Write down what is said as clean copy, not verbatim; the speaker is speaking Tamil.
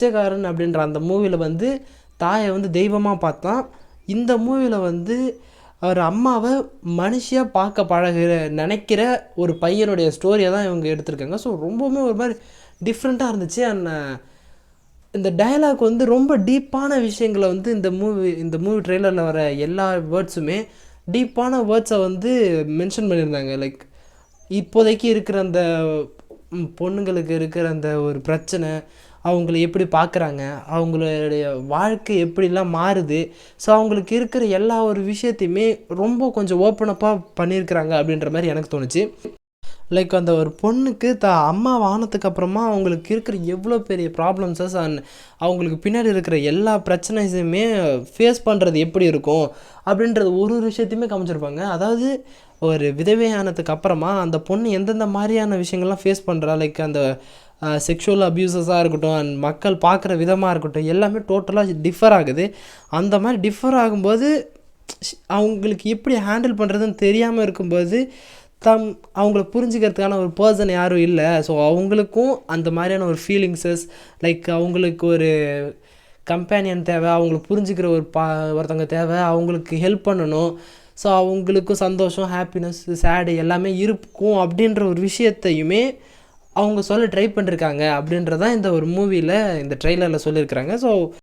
பிச்சைக்காரன் அப்படின்ற அந்த மூவியில் வந்து தாயை வந்து தெய்வமாக பார்த்தான். இந்த மூவியில் வந்து அவர் அம்மாவை மனுஷியாக பார்க்க பழகிற நினைக்கிற ஒரு பையனுடைய ஸ்டோரியை தான் இவங்க எடுத்திருக்காங்க. ஸோ ரொம்பவுமே ஒரு மாதிரி டிஃப்ரெண்ட்டாக இருந்துச்சு. அண்ட் இந்த டயலாக் வந்து ரொம்ப டீப்பான விஷயங்களை வந்து இந்த மூவி ட்ரெய்லரில் வர எல்லா வேர்ட்ஸுமே டீப்பான வேர்ட்ஸை வந்து மென்ஷன் பண்ணியிருந்தாங்க. லைக் இப்போதைக்கு இருக்கிற அந்த பொண்ணுங்களுக்கு இருக்கிற அந்த ஒரு பிரச்சனை, அவங்கள எப்படி பார்க்குறாங்க, அவங்களுடைய வாழ்க்கை எப்படிலாம் மாறுது, ஸோ அவங்களுக்கு இருக்கிற எல்லா ஒரு விஷயத்தையுமே ரொம்ப கொஞ்சம் ஓப்பனப்பாக பண்ணியிருக்கிறாங்க அப்படின்ற மாதிரி எனக்கு தோணுச்சு. லைக் அந்த ஒரு பொண்ணுக்கு அம்மா ஆனதுக்கு அப்புறமா அவங்களுக்கு இருக்கிற எவ்வளோ பெரிய ப்ராப்ளம்ஸஸ் அண்ட் அவங்களுக்கு பின்னாடி இருக்கிற எல்லா பிரச்சனைஸுமே ஃபேஸ் பண்ணுறது எப்படி இருக்கும் அப்படின்றது ஒரு விஷயத்தையுமே காமிச்சிருப்பாங்க. அதாவது ஒரு விதவையானதுக்கு அப்புறமா அந்த பொண்ணு எந்தெந்த மாதிரியான விஷயங்கள்லாம் ஃபேஸ் பண்ணுறா, லைக் அந்த செக்ஷுவல் அப்யூசஸாக இருக்கட்டும் அண்ட் மக்கள் பார்க்குற விதமாக இருக்கட்டும், எல்லாமே டோட்டலாக டிஃபர் ஆகுது. அந்த மாதிரி டிஃபர் ஆகும்போது அவங்களுக்கு எப்படி ஹேண்டில் பண்ணுறதுன்னு தெரியாமல் இருக்கும்போது அவங்கள புரிஞ்சுக்கிறதுக்கான ஒரு பர்சன் யாரும் இல்லை. ஸோ அவங்களுக்கும் அந்த மாதிரியான ஒரு ஃபீலிங்ஸஸ், லைக் அவங்களுக்கு ஒரு கம்பேனியன் தேவை, அவங்களுக்கு புரிஞ்சுக்கிற ஒருத்தவங்க தேவை, அவங்களுக்கு ஹெல்ப் பண்ணணும். ஸோ அவங்களுக்கும் சந்தோஷம், ஹாப்பினஸ், சேடு எல்லாமே இருக்கும் அப்படின்ற ஒரு விஷயத்தையுமே அவங்க சொல்ல ட்ரை பண்ணியிருக்காங்க அப்படின்றதான் இந்த ஒரு மூவியில் இந்த ட்ரெய்லரில் சொல்லியிருக்கிறாங்க. ஸோ